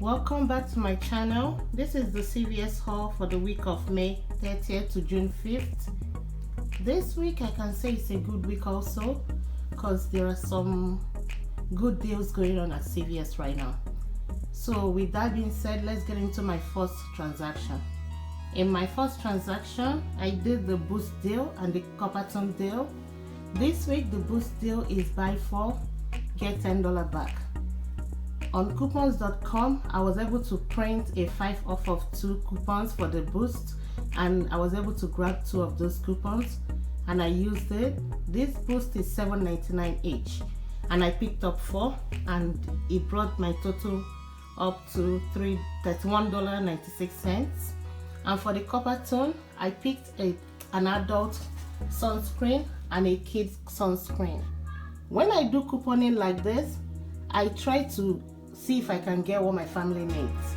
Welcome back to my channel. This is the CVS haul for the week of May 30th to June 5th. This week I can say it's a good week also because there are some good deals going on at CVS right now. So with that being said, let's get into my first transaction. In my first transaction, I did the Boost deal and the Coppertone deal. This week the Boost deal is buy 4 get $10 back. On coupons.com, I was able to print a 5 off of 2 coupons for the Boost, and I was able to grab 2 of those coupons and I used it. This Boost is $7.99 each and I picked up 4 and it brought my total up to $31.96. And for the Coppertone, I picked an adult sunscreen and a kid's sunscreen. When I do couponing like this, I try to see if I can get what my family needs.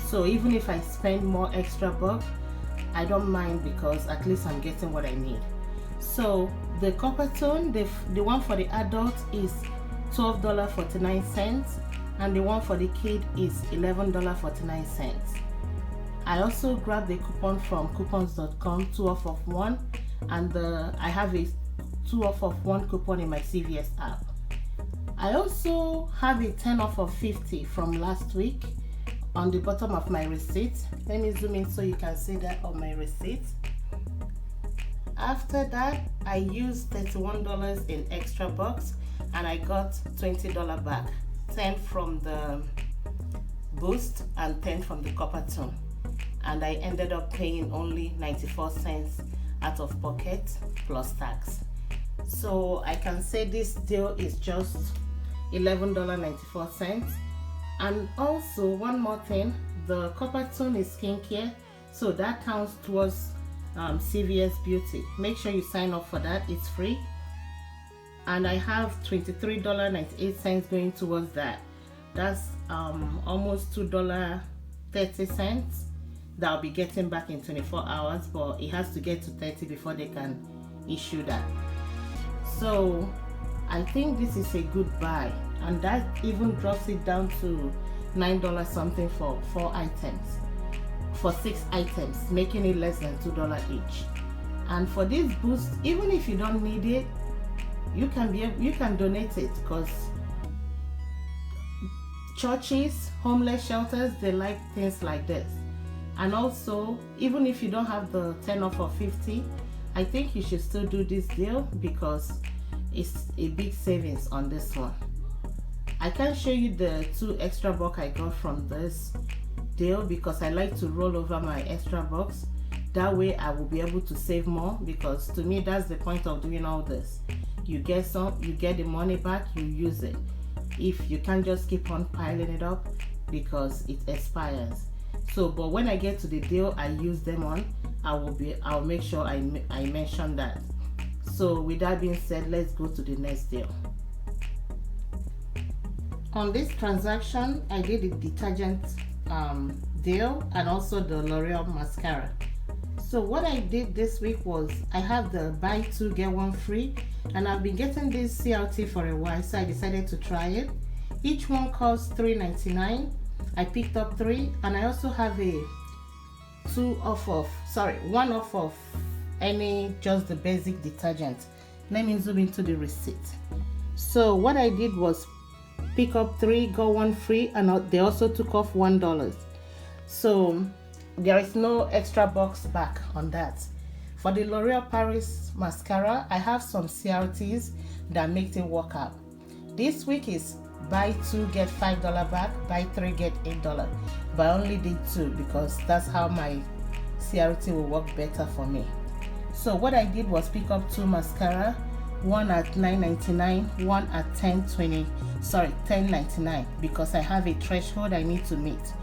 So even if I spend more extra bucks, I don't mind because at least I'm getting what I need. So the Coppertone, the one for the adult is $12.49 and the one for the kid is $11.49. I also grabbed the coupon from coupons.com, 2 off of 1, and I have a 2 off of 1 coupon in my CVS app. I also have a 10 off of 50 from last week on the bottom of my receipt. Let me zoom in so you can see that on my receipt. After that, I used $31 in extra bucks and I got $20 back, 10 from the Boost and 10 from the Coppertone, and I ended up paying only 94 cents out of pocket plus tax. So I can say this deal is just $11.94. And also one more thing, the Coppertone is skincare, so that counts towards CVS Beauty. Make sure you sign up for that, it's free. And I have $23.98 going towards that. That's almost $2.30 that I'll be getting back in 24 hours, but it has to get to 30 before they can issue that. So I think this is a good buy, and that even drops it down to $9 something for 6 items, making it less than $2 each. And for this Boost, even if you don't need it, you can donate it, because churches, homeless shelters, they like things like this. And also, even if you don't have the 10 off of 50, I think you should still do this deal because it's a big savings on this one. I can't show you the 2 extra bucks I got from this deal because I like to roll over my extra bucks. That way I will be able to save more, because to me that's the point of doing all this. You get some, you get the money back, you use it. If you can't just keep on piling it up because it expires. So, but when I get to the deal I use them on, I'll make sure I mention that. So with that being said, let's go to the next deal. On this transaction, I did the detergent deal and also the L'Oreal mascara. So what I did this week was I have the buy 2 get 1 free, and I've been getting this CLT for a while, so I decided to try it. Each one costs $3.99. I picked up 3, and I also have a 1 off of any, just the basic detergent. Let me zoom into the receipt. So what I did was pick up 3 got 1 free, and they also took off $1. So there is no extra bucks back on that. For the L'Oreal Paris mascara, I have some CRTs that make it work out. This week is buy 2 get $5 back, buy 3 get $8, but I only did 2 because that's how my CRT will work better for me. So what I did was pick up 2 mascara, one at $9.99, one at $10.99, because I have a threshold I need to meet.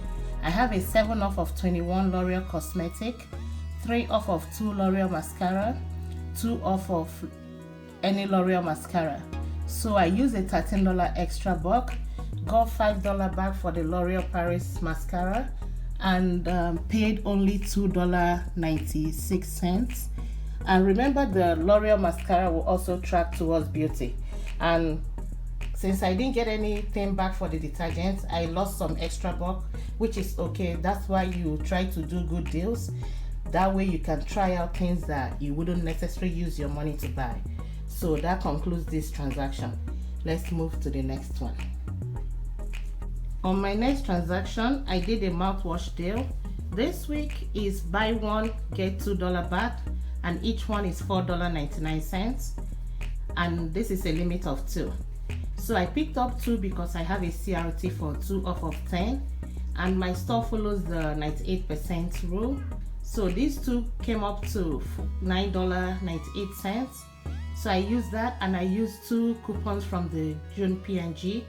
I have a 7 off of 21 L'Oreal Cosmetic, 3 off of 2 L'Oreal mascara, 2 off of any L'Oreal mascara. So I used a $13 extra buck, got $5 back for the L'Oreal Paris mascara, and paid only $2.96. And remember, the L'Oreal mascara will also track towards beauty, and since I didn't get anything back for the detergent, I lost some extra buck, which is okay. That's why you try to do good deals. That way you can try out things that you wouldn't necessarily use your money to buy. So that concludes this transaction. Let's move to the next one. On my next transaction, I did a mouthwash deal. This week is buy one get $2 back, and each one is $4.99, and this is a limit of 2. So I picked up 2 because I have a CRT for 2 off of 10, and my store follows the 98% rule. So these 2 came up to $9.98. So I used that, and I used 2 coupons from the June P&G,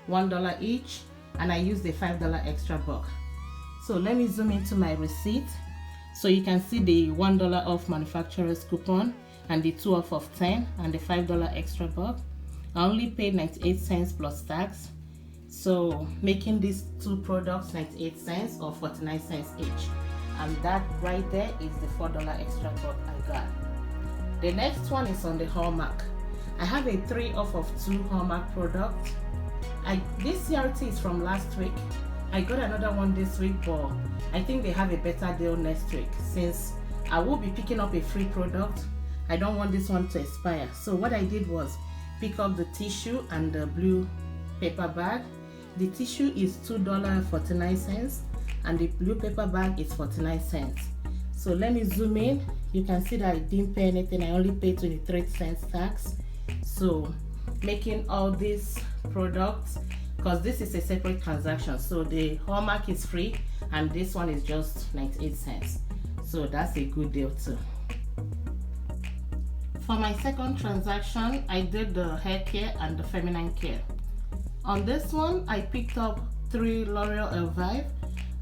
$1 each, and I used a $5 extra buck. So let me zoom into my receipt so you can see the $1 off manufacturer's coupon and the 2 off of 10 and the $5 extra buck. I only paid 98 cents plus tax, so making these 2 products 98 cents or 49 cents each, and that right there is the $4 extra buck I got. The next one is on the Hallmark. I have a 3 off of 2 Hallmark products. This CRT is from last week. I got another one this week, but I think they have a better deal next week. Since I will be picking up a free product, I don't want this one to expire. So what I did was pick up the tissue and the blue paper bag. The tissue is $2.49 and the blue paper bag is 49 cents. So let me zoom in. You can see that I didn't pay anything. I only paid 23 cents tax. So making all these products, because this is a separate transaction, so the Hallmark is free and this one is just 98 cents. So that's a good deal too. For my second transaction, I did the hair care and the feminine care. On this one, I picked up 3 L'Oreal Elvive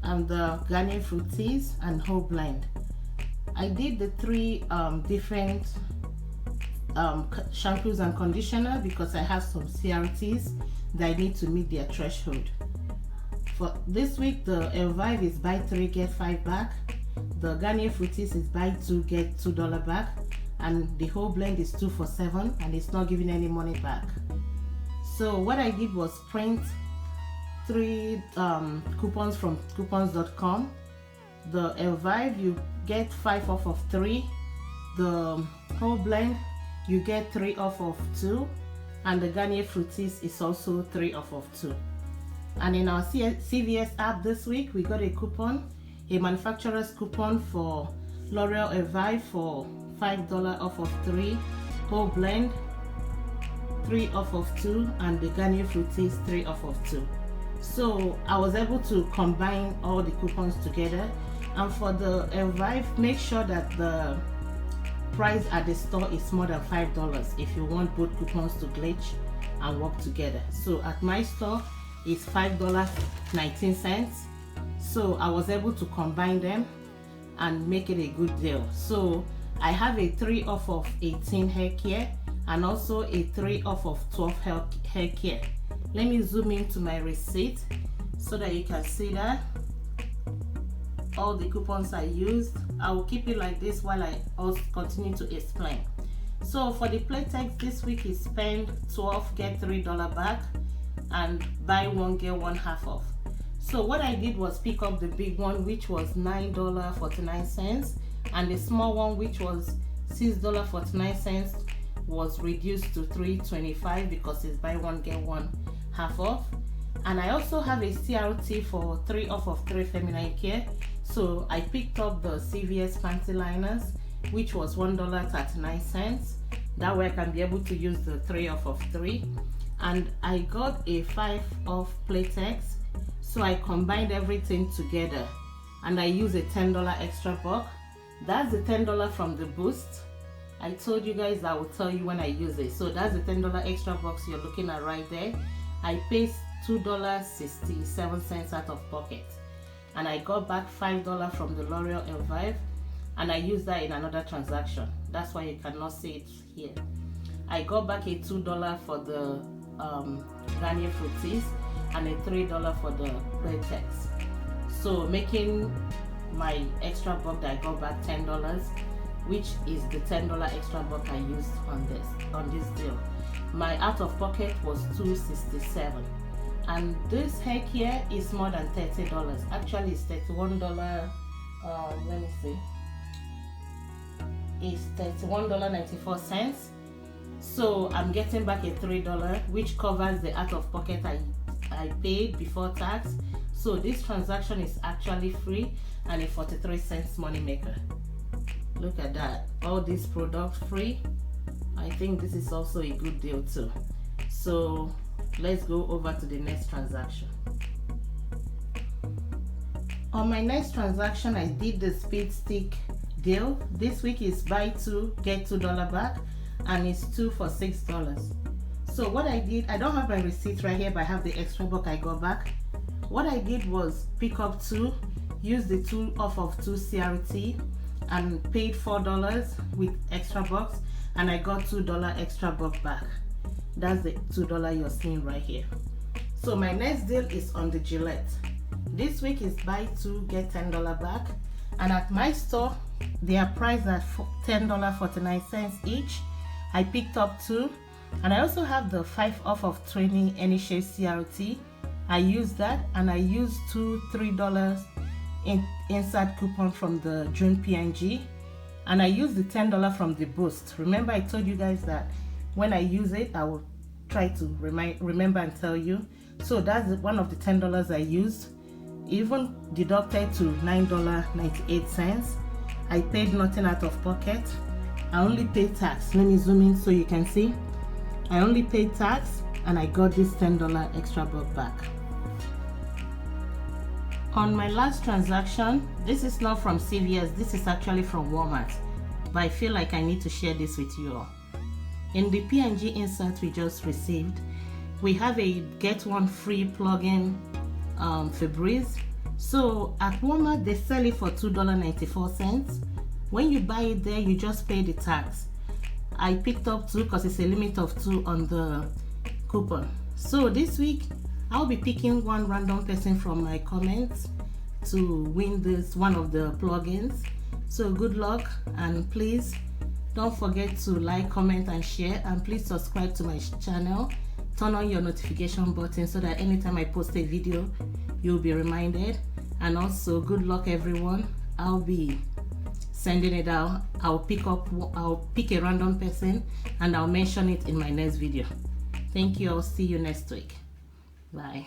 and the Garnier Fructis and Whole Blend. I did the 3 different shampoos and conditioner because I have some CRTs that I need to meet their threshold. For this week, the Elvive is buy 3 get 5 back, the Garnier Fructis is buy 2 get $2 back, and the Whole Blend is 2 for $7 and it's not giving any money back. So what I did was print 3 coupons from coupons.com. The Elvive, you get 5 off of 3. The Whole Blend, you get 3 off of 2, and the Garnier Fructis is also 3 off of 2. And in our CVS app this week, we got a coupon, a manufacturer's coupon for L'Oreal Elvive for $5 off of 3, Whole Blend 3 off of 2, and the Garnier Fructis 3 off of 2. So I was able to combine all the coupons together. And for the Elvive, make sure that the price at the store is more than $5 if you want both coupons to glitch and work together. So at my store it's $5.19. So I was able to combine them and make it a good deal. So I have a 3 off of 18 hair care and also a 3 off of 12 hair care. Let me zoom into my receipt so that you can see that all the coupons I used. I will keep it like this while I also continue to explain. So for the Playtex this week is spend 12 get $3 back and buy 1 get 1 half off. So what I did was pick up the big one, which was $9.49, and the small one, which was $6.49, was reduced to $3.25 because it's buy 1 get 1 half off. And I also have a CRT for 3 off of 3 feminine care. So I picked up the CVS panty liners, which was $1.39. That way I can be able to use the 3 off of 3. And I got a 5 off Playtex. So I combined everything together and I used a $10 extra buck. That's the $10 from the Boost. I told you guys I will tell you when I use it. So that's the $10 extra bucks you're looking at right there. I paid $2.67 out of pocket, and I got back $5 from the L'Oreal Elvive, and I used that in another transaction. That's why you cannot see it here. I got back a $2 for the Garnier Fructis and a $3 for the Playtex. So making my extra buck that I got back $10, which is the $10 extra buck I used on this deal. my out of pocket was $2.67, and this hair care is more than $30. Actually, it's $31. Let me see. It's $31.94. So I'm getting back a $3, which covers the out of pocket I paid before tax. So this transaction is actually free and a 43-cent money maker. Look at that, all these products free. I think this is also a good deal too. So let's go over to the next transaction. On my next transaction, I did the speed stick deal. This week is buy two get $2 back, and it's 2 for $6. So what I did, I don't have my receipt right here, but I have the extra buck I got back. What I did was pick up 2, use the 2 off of 2 CRT, and paid $4 with extra bucks, and I got $2 extra buck back. That's the $2 you're seeing right here. So my next deal is on the Gillette. This week is buy 2 get $10 back, and at my store they are priced at $10.49 each. I picked up 2, and I also have the 5 off of 20 any shave CRT. I used that, and I used 2 $3 insert coupon from the June PNG, and I used the $10 from the Boost. Remember, I told you guys that when I use it, I will try to remember and tell you. So that's one of the $10 I used, even deducted to $9.98. I paid nothing out of pocket. I only paid tax. Let me zoom in so you can see. I only paid tax, and I got this $10 extra buck back. On my last transaction, this is not from CVS, this is actually from Walmart, but I feel like I need to share this with you all. In the PNG insert we just received, we have a get one free plug-in Febreze. So at Walmart they sell it for $2.94. When you buy it there, you just pay the tax. I picked up 2 because it's a limit of 2 on the coupon. So this week I'll be picking one random person from my comments to win this one of the plugins. So good luck, and please don't forget to like, comment and share, and please subscribe to my channel. Turn on your notification button so that anytime I post a video you'll be reminded. And also good luck everyone. I'll be sending it out. I'll pick a random person and I'll mention it in my next video. Thank you. I'll see you next week. Bye.